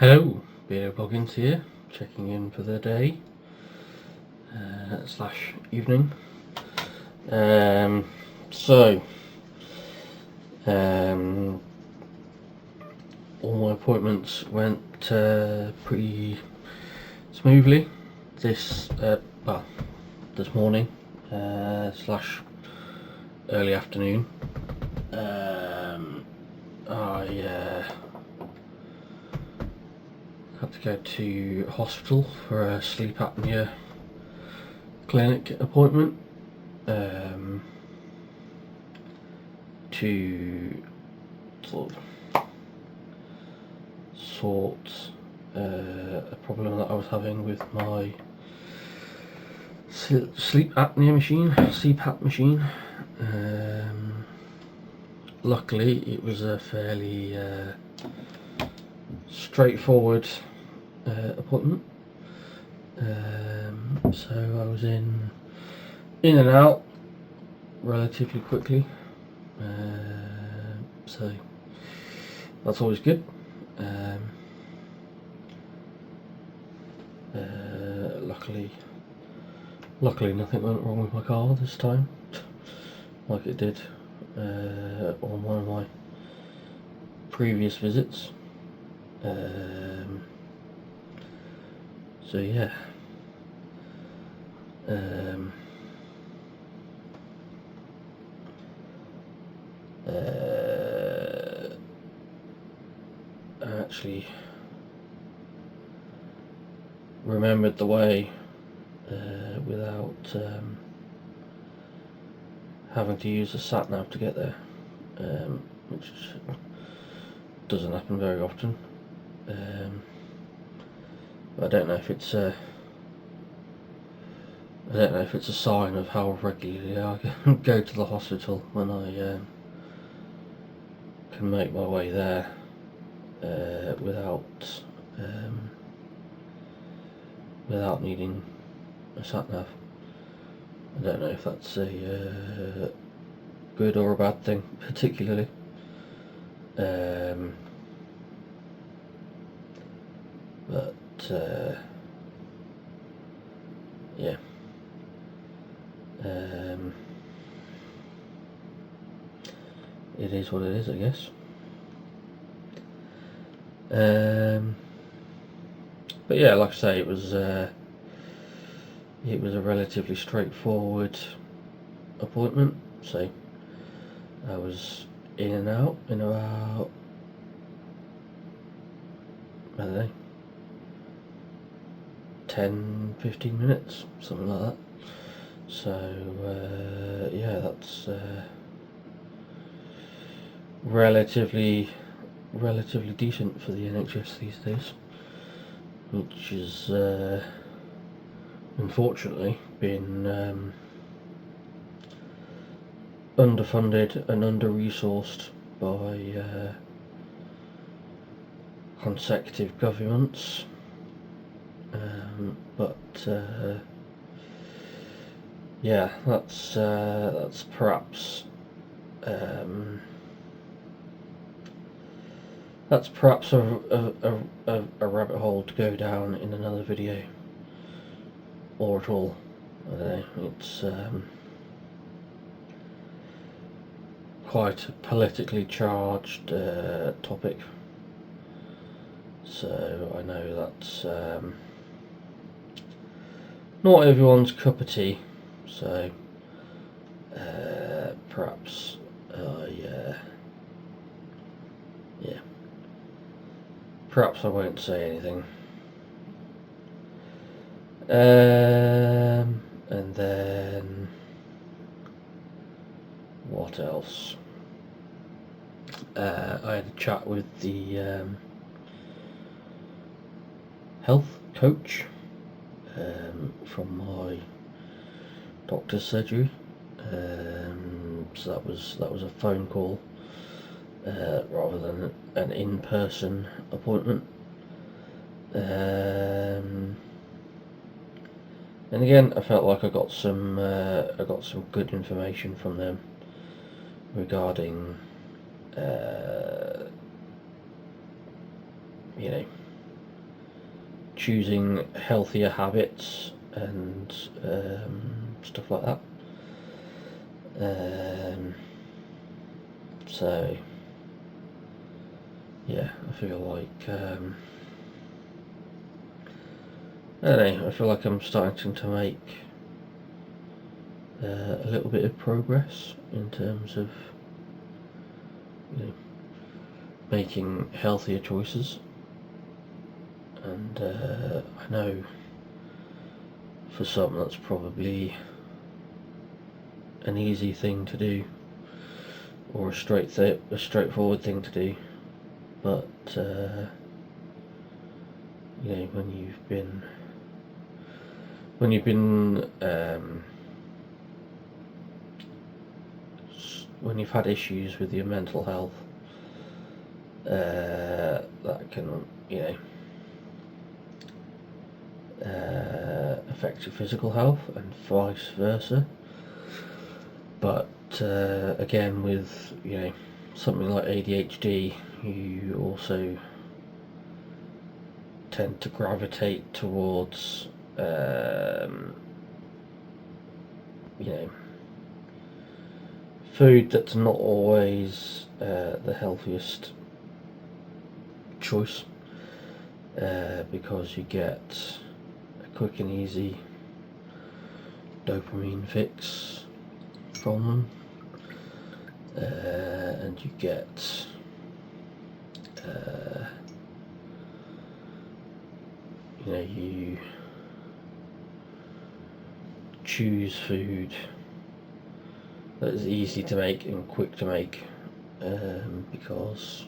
Hello, Beardo Plugins here, checking in for the day slash evening. All my appointments went pretty smoothly this morning slash early afternoon. I had to go to hospital for a sleep apnea clinic appointment to sort a problem that I was having with my sleep apnea machine, CPAP machine. Luckily it was a fairly straightforward appointment, so I was in and out relatively quickly, so that's always good. Luckily nothing went wrong with my car this time, like it did on one of my previous visits. So yeah. I actually remembered the way without having to use the sat nav to get there, which doesn't happen very often. I don't know if it's a sign of how regularly I go to the hospital when I can make my way there without needing a sat nav. I don't know if that's a good or a bad thing particularly. Yeah. It is what it is, I guess. But yeah, like I say, it was a relatively straightforward appointment. So I was in and out in about, I don't know, 10-15 minutes, something like that. So yeah, that's relatively decent for the NHS these days, which is unfortunately been underfunded and under-resourced by consecutive governments, but yeah, that's perhaps a rabbit hole to go down in another video, or at all. I don't know, it's quite a politically charged topic, so I know that's not everyone's cup of tea, so perhaps perhaps I won't say anything. And then what else? I had a chat with the health coach from my doctor's surgery. So that was a phone call rather than an in-person appointment. And again, I felt like I got some good information from them regarding choosing healthier habits and stuff like that. So yeah, I feel like I don't know, I feel like I'm starting to make a little bit of progress in terms of, you know, making healthier choices. And I know for some that's probably an easy thing to do, or a straightforward thing to do, but you know, when you've had issues with your mental health, that can, you know, affect your physical health and vice versa. But again, with, you know, something like ADHD, you also tend to gravitate towards you know, food that's not always the healthiest choice, because you get a quick and easy dopamine fix from them, and you get you know, you choose food that is easy to make and quick to make, because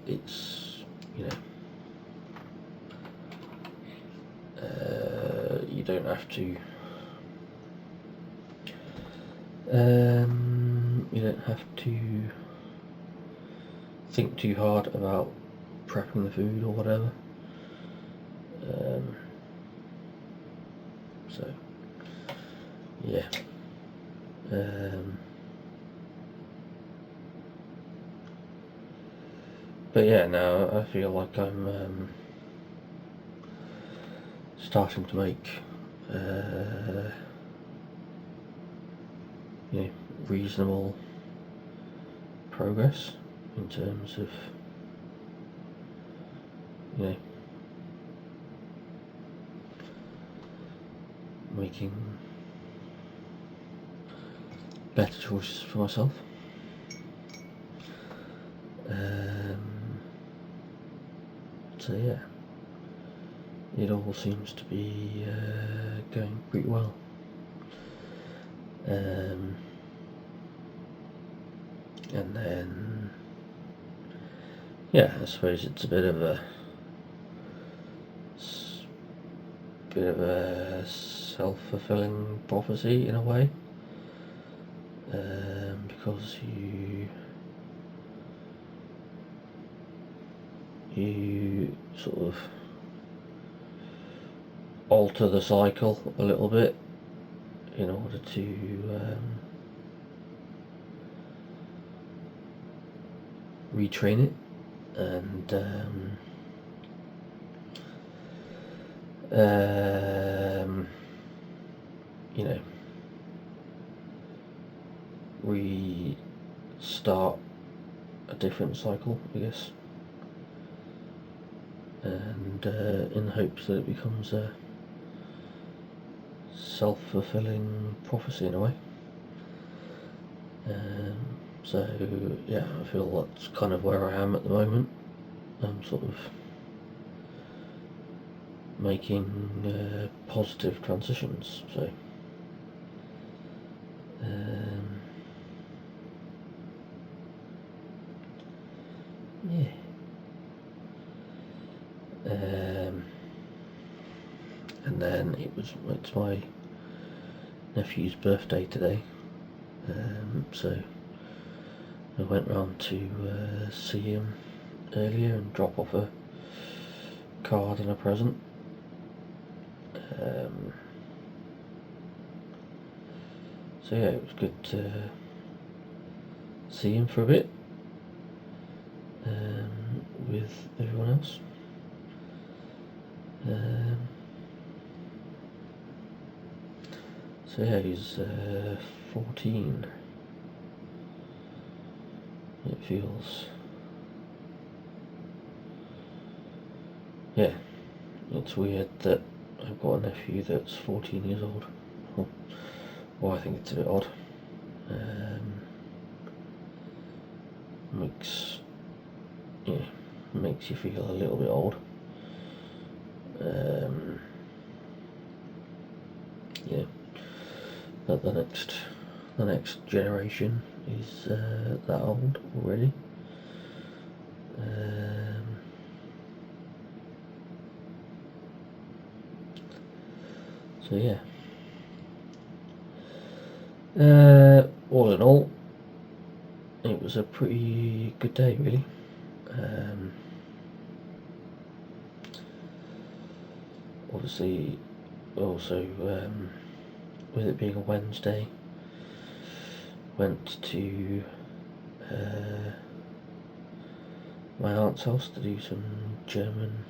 it's, you know, you don't have to think too hard about prepping the food or whatever. So yeah, but yeah, now I feel like I'm starting to make you know, reasonable progress in terms of, you know, making better choices for myself. So yeah, it all seems to be going pretty well. And then, yeah, I suppose it's a bit of a self-fulfilling prophecy in a way, because you sort of alter the cycle a little bit in order to retrain it, and you know, restart a different cycle, I guess, and in the hopes that it becomes a self-fulfilling prophecy in a way. So yeah, I feel that's kind of where I am at the moment. I'm sort of making positive transitions, so yeah. And then it's my nephew's birthday today, so I went round to see him earlier and drop off a card and a present. So yeah, it was good to see him for a bit with everyone else. So yeah, he's 14. It feels, yeah, it's weird that I've got a nephew that's 14 years old. Well, I think it's a bit odd. Makes you feel a little bit old. Yeah, but the next generation is that old already. So yeah. All in all, it was a pretty good day, really. Obviously, also with it being a Wednesday, went to my aunt's house to do some German,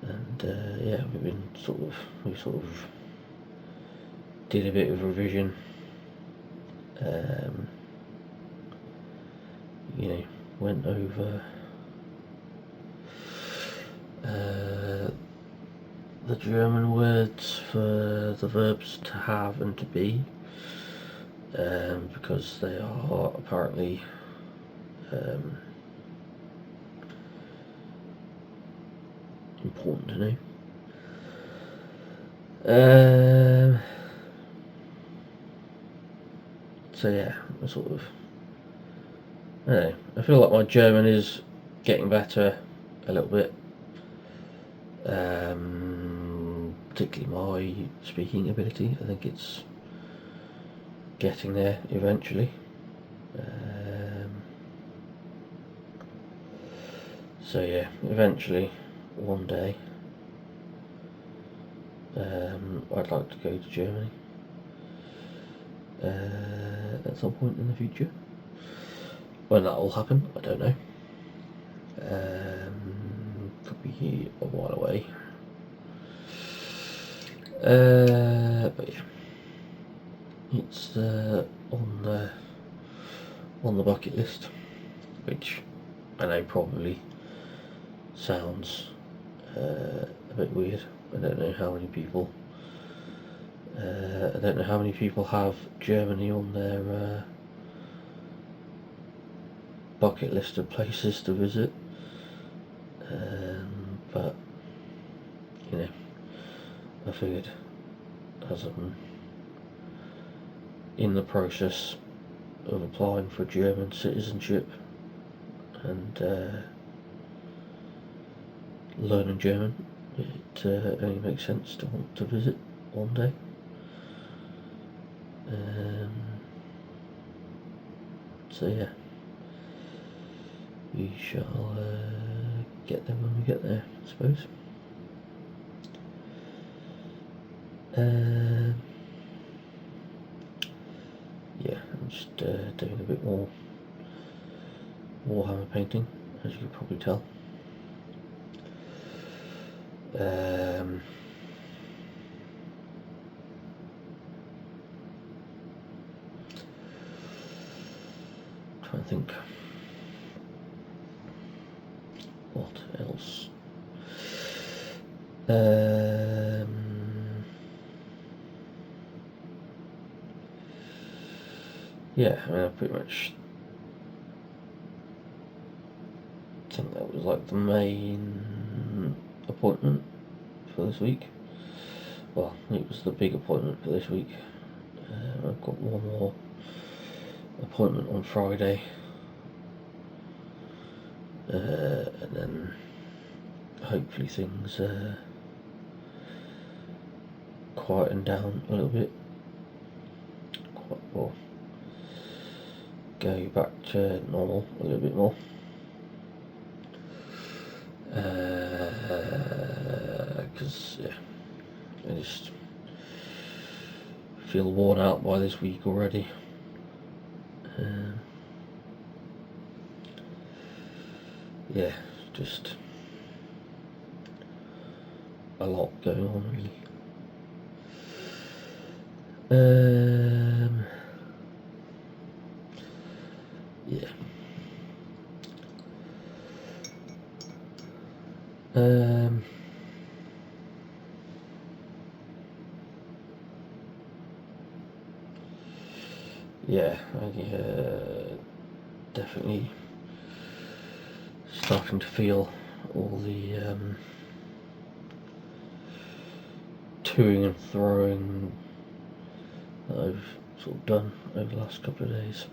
and yeah, we sort of did a bit of revision. Went over the German words for the verbs to have and to be, because they are apparently important to know. So yeah, I don't know, I feel like my German is getting better a little bit, particularly my speaking ability. I think it's getting there eventually. So yeah, eventually, one day, I'd like to go to Germany at some point in the future. When that will happen, I don't know. Could be a while away. But yeah, it's on the bucket list, which I know probably sounds a bit weird. I don't know how many people. I don't know how many people have Germany on their bucket list of places to visit, but I figured, as I'm in the process of applying for German citizenship and learning German, it only makes sense to want to visit one day. So yeah, we shall get there when we get there, I suppose. Yeah, I'm just doing a bit more Warhammer painting, as you can probably tell. Trying to think what else. Yeah, I mean, I pretty much think that was like the main appointment for this week. Well, it was the big appointment for this week. I've got one more appointment on Friday, and then hopefully things quieten down a little bit. Go back to normal a little bit more. Because yeah, I just feel worn out by this week already. Yeah, just a lot going on really. Yeah. Yeah, I definitely starting to feel all the toing and throwing that I've sort of done over the last couple of days.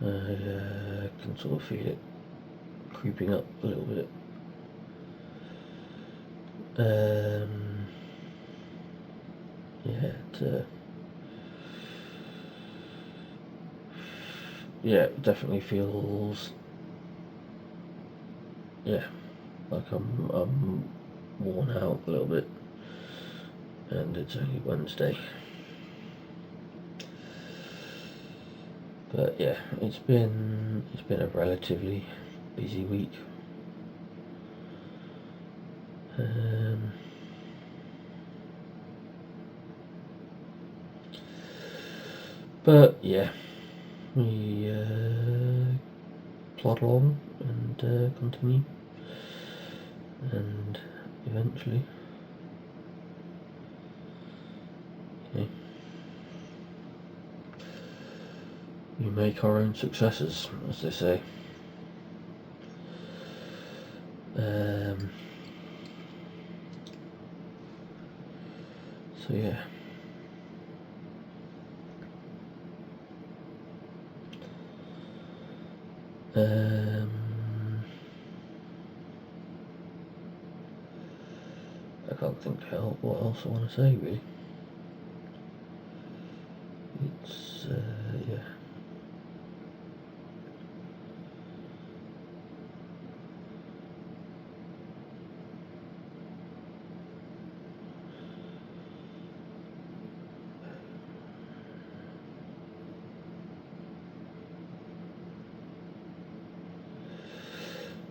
I can sort of feel it creeping up a little bit. It definitely feels like I'm worn out a little bit, and it's only Wednesday. But yeah, it's been a relatively busy week. But yeah, we plod along and continue, and eventually, we make our own successes, as they say. So yeah. I can't think what else I want to say really. It's yeah.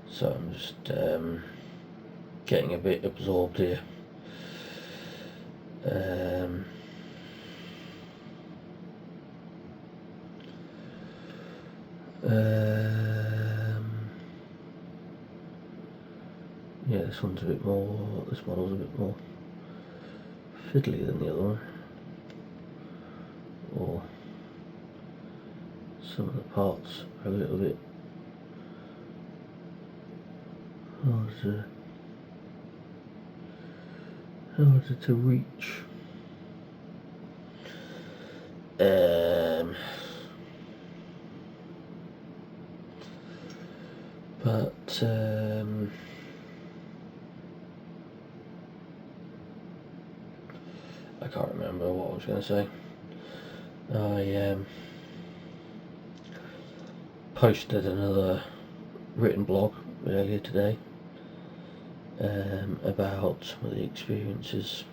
So I'm just getting a bit absorbed here. Yeah, this model's a bit more fiddly than the other one. Or some of the parts are a little bit harder to reach. But I can't remember what I was going to say. I posted another written blog earlier today about some of the experiences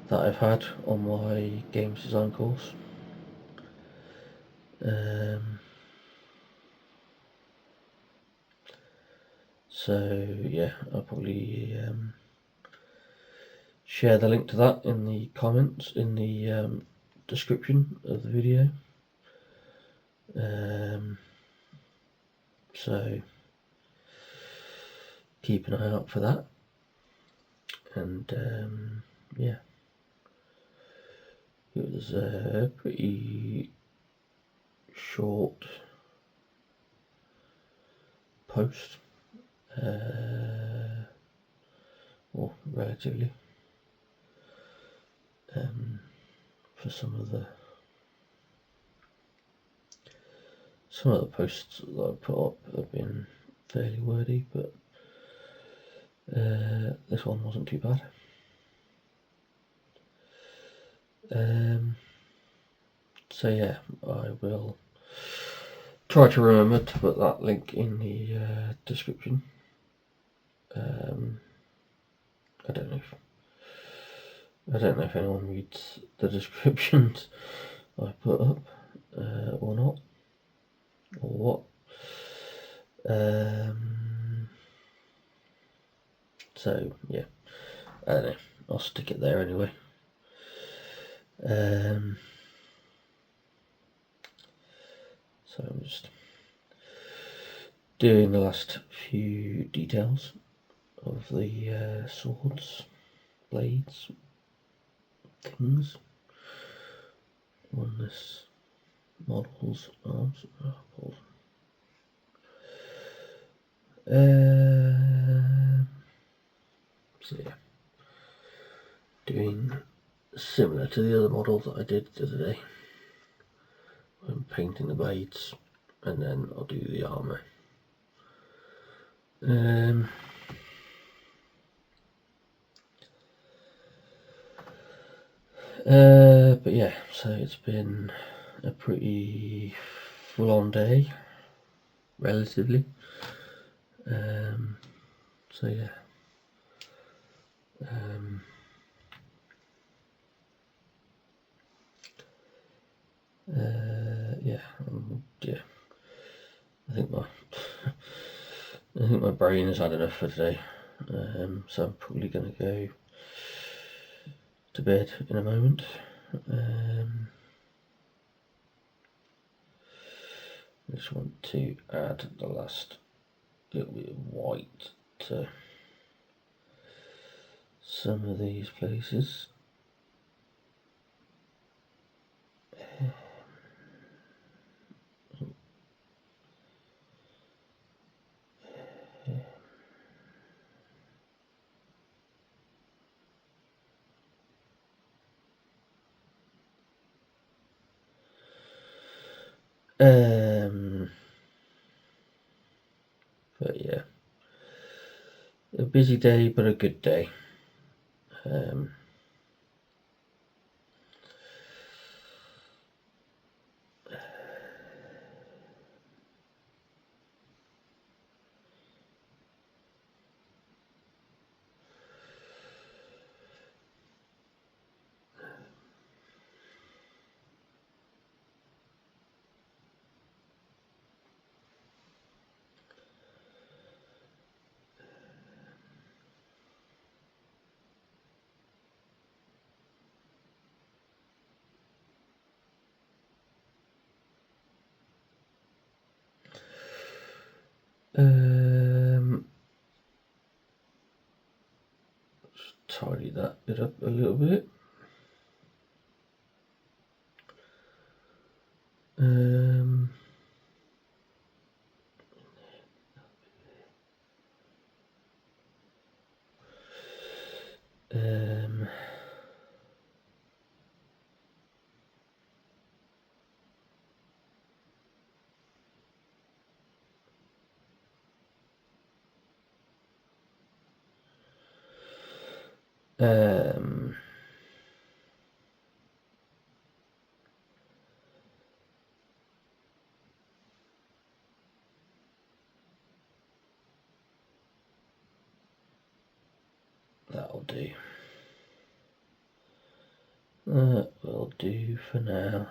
that I've had on my games design course. So yeah, I'll probably share the link to that in the comments, in the description of the video. So keep an eye out for that. And yeah, it was a pretty short post, or relatively, for some of the posts that I put up have been fairly wordy, but this one wasn't too bad. So yeah, I will try to remember to put that link in the description. I don't know if anyone reads the descriptions I put up or not, or what. So yeah, I don't know, I'll stick it there anyway. So I'm just doing the last few details of the swords, blades, things on this model's arms. So yeah, doing similar to the other model that I did the other day. I'm painting the blades and then I'll do the armour. But yeah, so it's been a pretty full-on day, relatively. So yeah. Yeah. I think my brain has had enough for today. So I'm probably going to go to bed in a moment. I just want to add the last little bit of white to some of these places. But yeah, a busy day, but a good day. Just tidy that bit up a little bit. That'll do. That will do for now.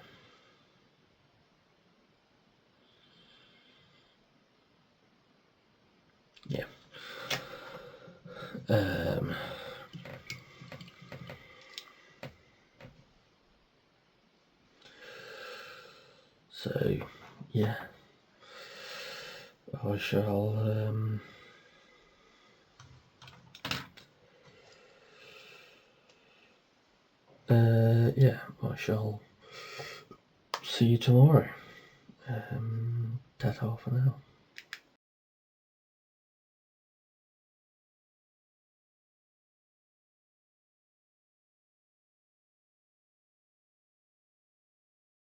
Yeah. So yeah, I shall I shall see you tomorrow. Ta-ta for now.